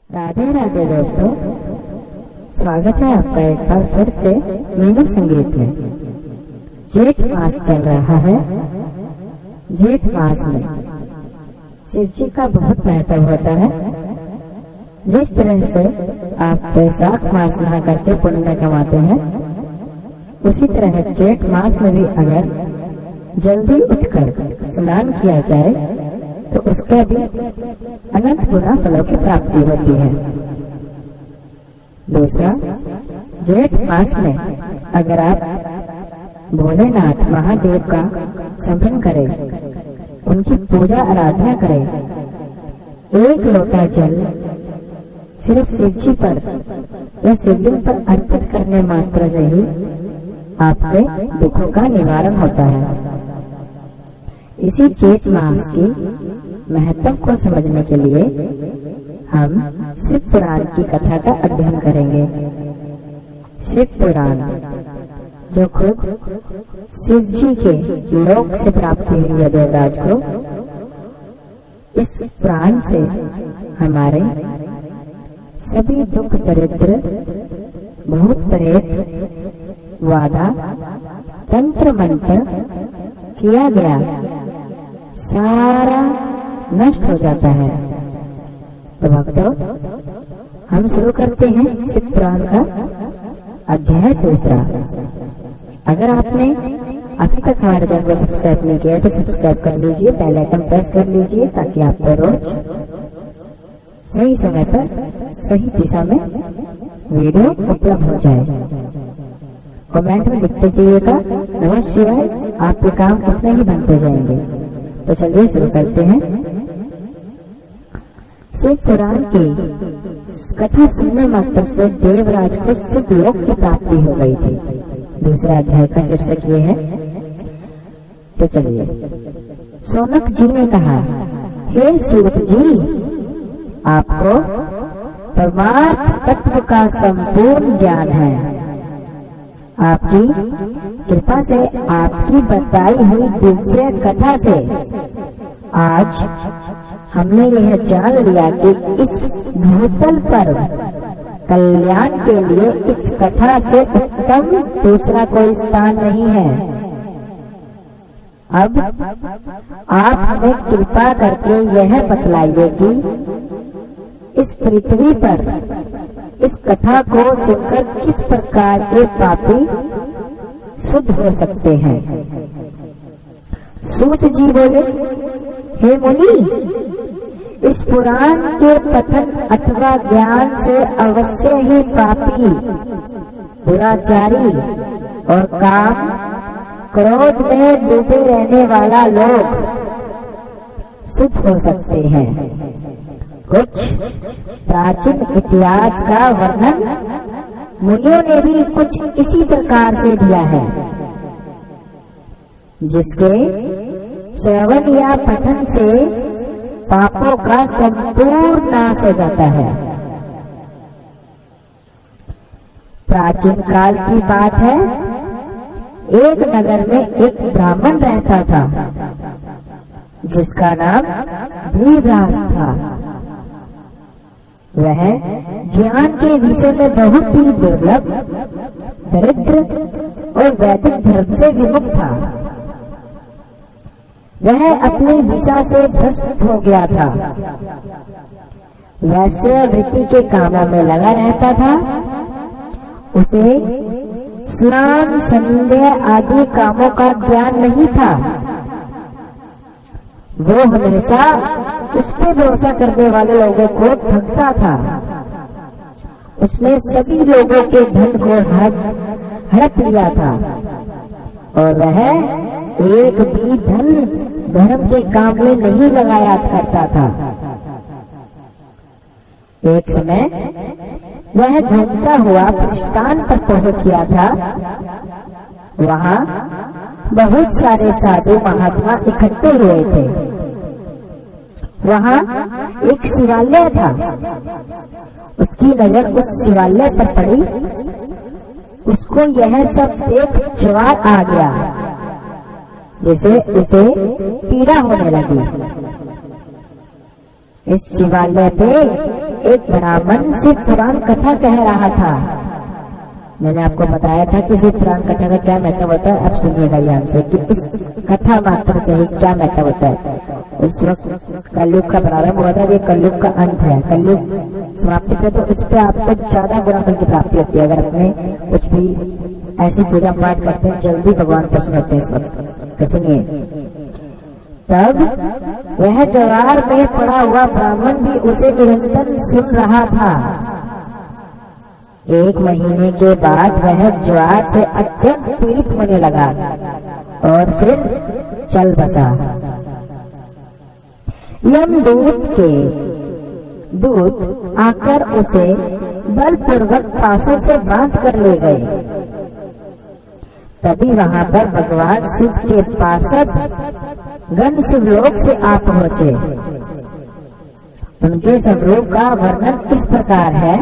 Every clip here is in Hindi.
राधे राधे दोस्तों, स्वागत है आपका एक बार फिर से वेणु संगीत में। जेठ मास चल रहा है। जेठ मास में शिव जी का बहुत महत्व होता है। जिस तरह से आप वैशाख मास नहा करके पुण्य कमाते हैं, उसी तरह जेठ मास में भी अगर जल्दी उठकर स्नान किया जाए तो उसका भी अनंत गुना फलों की प्राप्ति होती है। दूसरा, जेठ मास में अगर आप भोलेनाथ महादेव का स्मरण करें, उनकी पूजा आराधना करें, एक लोटा जल सिर्फ शिवजी पर या शिवलिंग पर अर्पित करने मात्र से ही आपके दुखों का निवारण होता है। इसी जेठ मास की महत्व को समझने के लिए हम शिव पुराण की कथा का अध्ययन करेंगे। शिव पुराण, जो खुद शिव जी के लोक से प्राप्ति हुई है देवराज को, इस पुराण से हमारे सभी दुख दरिद्र, भूत प्रेत, वादा, तंत्र मंत्र किया गया सारा नष्ट हो जाता है। तो भक्तों, हम शुरू करते हैं शिव पुराण का अध्याय दूसरा। अगर आपने अभी तक हमारे चैनल को सब्सक्राइब नहीं किया तो सब्सक्राइब कर लीजिए, बेल आइकन प्रेस कर लीजिए, ताकि आपको रोज सही समय पर सही दिशा में वीडियो उपलब्ध हो जाए। कमेंट में लिखते जाइएगा नमः शिवाय, आपके काम उतने ही बनते जाएंगे। तो चलिए शुरू करते हैं। शिव पुराण की कथा सुनने मात्र से देवराज को शिव लोक की प्राप्ति हो गई थी। दूसरा अध्याय का शीर्षक ये है। तो चलिए, सोनक जी ने कहा, हे सूत जी, आपको परमार्थ तत्व का संपूर्ण ज्ञान है। आपकी कृपा से, आपकी बताई हुई दिव्य कथा से आज हमने यह जान लिया कि इस भूतल पर कल्याण के लिए इस कथा से उत्तम दूसरा कोई स्थान नहीं है। अब आप हमें कृपा करके यह बतलाइए कि इस पृथ्वी पर इस कथा को सुनकर किस प्रकार के पापी शुद्ध हो सकते हैं। सूत जी बोले, हे मुनि, इस पुराण के पठन अथवा ज्ञान से अवश्य ही पापी, दुराचारी और काम क्रोध में डूबे रहने वाला लोग शुद्ध हो सकते हैं। कुछ प्राचीन इतिहास का वर्णन मुनियों ने भी कुछ इसी प्रकार से दिया है, जिसके श्रवण या पठन से पापों का संपूर्ण नाश हो जाता है। प्राचीन काल की बात है। एक नगर में एक ब्राह्मण रहता था, जिसका नाम धीराज था। वह ज्ञान के विषय में बहुत ही दुर्लभ, दरिद्र और वैदिक धर्म से विमुख था। वह अपनी दिशा से भ्रष्ट हो गया था। वैश्य वृत्ति के कामों में लगा रहता था। उसे स्नान, संध्या आदि कामों का ज्ञान नहीं था। वो हमेशा उस पे भरोसा करने वाले लोगों को ठगता था। उसने सभी लोगों के धन को हड़प लिया था और वह एक भी धन धर्म के काम में नहीं लगाया करता था। एक समय वह घूमता हुआ स्थान पर पहुंच गया था। वहां बहुत सारे साधु महात्मा इकट्ठे हुए थे। वहां एक शिवालय था। उसकी नजर उस शिवालय पर पड़ी। उसको यह सब देख ज्वार आ गया, जिसे उसे पीड़ा होने लगी। इस शिवालय पे एक ब्राह्मण शिव पुराण कथा कह रहा था। मैंने आपको बताया था कि शिव पुराण कथा का क्या महत्व होता है। अब सुनिएगा ध्यान से कि इस कथा मात्र से ही क्या महत्व होता है। उस वक्त कलयुग का प्रारंभ हुआ था, ये कलयुग का अंत है। कलयुग समाप्ति पे तो इस पे आपको ज्यादा गुना फल की प्राप्ति होती है। अगर अपने कुछ भी ऐसी पूजा पाठ करते हैं, जल्दी भगवान प्रसन्न होते हैं इस वक्त। तो सुनिए, तब वह जवार में पड़ा हुआ ब्राह्मण भी उसे निरंतर सुन रहा था। 1 महीने के बाद वह ज्वार से अत्यंत पीड़ित होने लगा और फिर चल बसा। यमदूत के दूत आकर उसे बलपूर्वक पासों से बांध कर ले गए। तभी वहां पर भगवान शिव के पार्षद गण शिवलोक से आ पहुंचे। उनके स्वरूप का वर्णन इस प्रकार है।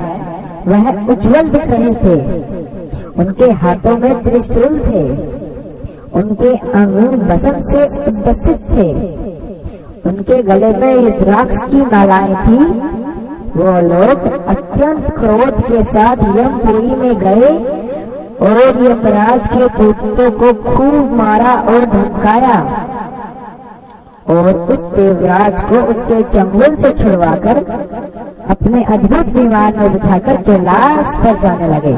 वह उज्जवल दिख रहे थे, उनके हाथों में त्रिशूल थे, उनके अंगूर भस्म से उद्दसित थे, उनके गले में रुद्राक्ष की मालाएं थी। वो लोग अत्यंत क्रोध के साथ यमपुरी में गए और यमराज के दूतों को खूब मारा और धमकाया और उस देवराज को उसके चंगुल से छुड़वाकर अपने अद्भुत विमान में बिठाकर कैलाश पर जाने लगे।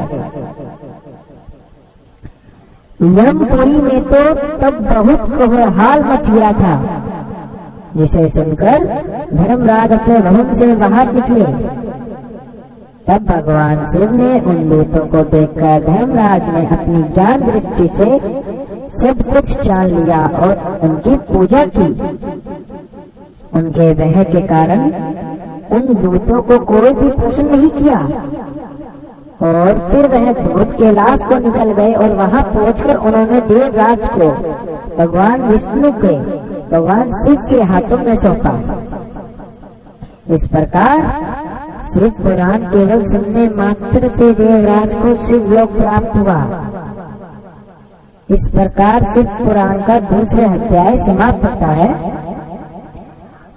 यमपुरी में तो तब बहुत कोलाहल मच गया था, जिसे सुनकर धर्मराज अपने भवन से बाहर निकले। तब भगवान शिव ने उन दूतों को देखकर धर्मराज ने अपनी ज्ञान दृष्टि से सब कुछ जान लिया और उनकी पूजा की। उनके भय के कारण उन दूतों को कोई भी प्रश्न नहीं किया और फिर वह दूत कैलाश को निकल गए और वहां पहुंचकर उन्होंने देवराज को भगवान विष्णु के भगवान शिव के हाथों में सौंपा। इस प्रकार शिव पुराण केवल सुनने मात्र से देवराज को शिवलोक प्राप्त हुआ। इस प्रकार शिव पुराण का दूसरा अध्याय समाप्त होता है।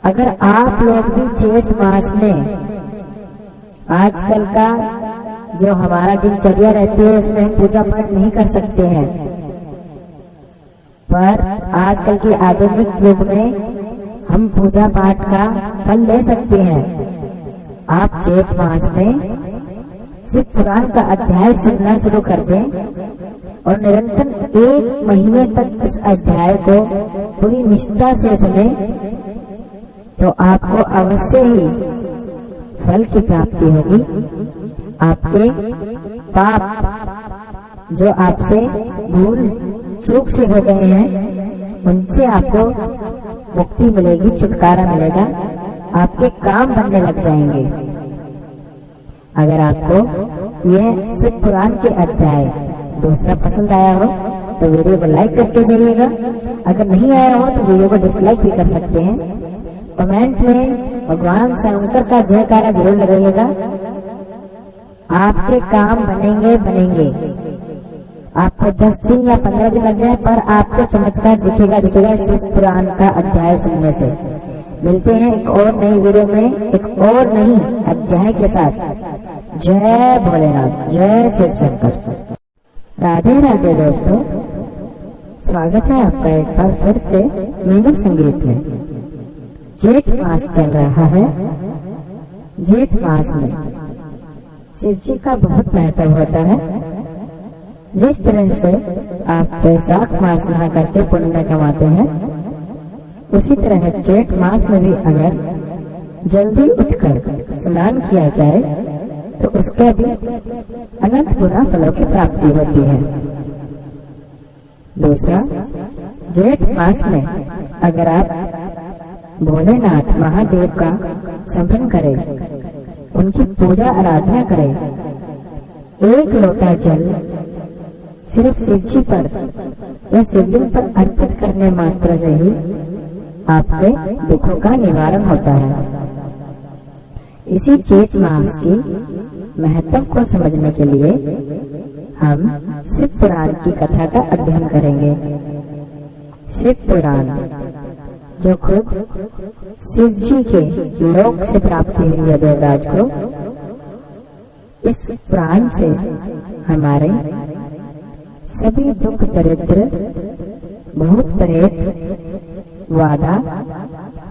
अगर आप लोग भी जेठ मास में आजकल का जो हमारा दिनचर्या रहती है उसमें हम पूजा पाठ नहीं कर सकते हैं, पर आजकल के आधुनिक युग में हम पूजा पाठ का फल ले सकते हैं। आप जेठ मास में शिव पुराण का अध्याय सुनना शुरू कर दें और निरंतर 1 महीने तक इस अध्याय को पूरी निष्ठा से सुने तो आपको अवश्य ही फल की प्राप्ति होगी। आपके पाप जो आपसे भूल चूक से हो गए हैं उनसे आपको मुक्ति मिलेगी, छुटकारा मिलेगा, आपके काम बनने लग जाएंगे। अगर आपको यह शिव पुराण के अध्याय दूसरा पसंद आया हो तो वीडियो को लाइक करके जाइएगा। अगर नहीं आया हो तो वीडियो को डिसलाइक भी कर सकते हैं। कमेंट में भगवान शंकर का जयकारा जरूर लगाइएगा। आपके काम बनेंगे। आपको 10 दिन या 15 दिन लग जाए पर आपको चमत्कार दिखेगा शिव पुराण का अध्याय सुनने से। मिलते हैं एक और नई वीडियो में एक और नई अध्याय के साथ। जय भोलेनाथ, जय शिव शंकर। राधे राधे दोस्तों, स्वागत है आपका एक बार फिर से मीनू संगीत में। जेठ मास चल रहा है। जेठ मास में शिव जी का बहुत महत्व होता है। जिस तरह से आप वैशाख मास नहा करके पुण्य कमाते हैं, उसी तरह जेठ मास में भी अगर जल्दी उठकर स्नान किया जाए तो उसका भी अनंत गुना फलों की प्राप्ति होती है। दूसरा, जेठ मास में अगर आप भोलेनाथ महादेव का स्मरण करें, उनकी पूजा आराधना करें, 1 लोटा जल सिर्फ शिवजी पर या शिवलिंग पर अर्पित करने मात्र से ही आपके दुखों का निवारण होता है। इसी जेठ मास की महत्व को समझने के लिए हम शिव पुराण की कथा का अध्ययन करेंगे। शिव पुराण जो खुद शिव जी के लोक से प्राप्ति हुई है देवराज को, इस पुराण से हमारे सभी दुख दरिद्र भूत प्रेत वादा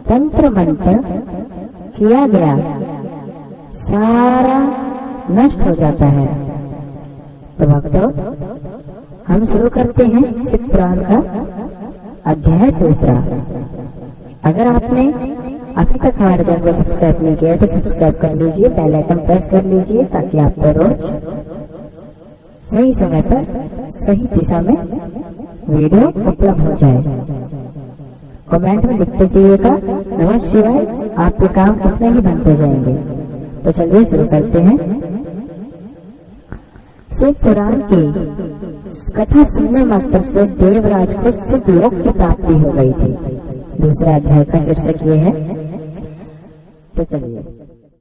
तंत्र मंत्र किया गया सारा नष्ट हो जाता है। तो भक्तों, हम शुरू करते हैं शिव पुराण का अध्याय 2। अगर आपने अभी तक हमारे चैनल को सब्सक्राइब नहीं किया तो सब्सक्राइब कर लीजिए, बेल आइकन प्रेस कर लीजिए, ताकि आपको रोज सही समय पर सही दिशा में वीडियो उपलब्ध हो जाए। कमेंट में लिखते जाइएगा नमः शिवाय, आपके काम उतने ही बनते जाएंगे। तो चलिए शुरू करते हैं। शिव पुराण की कथा सुनने मात्र से देवराज को शिव लोक की प्राप्ति हो गई थी। दूसरा अध्याय का शीर्षक ये है। तो चलिए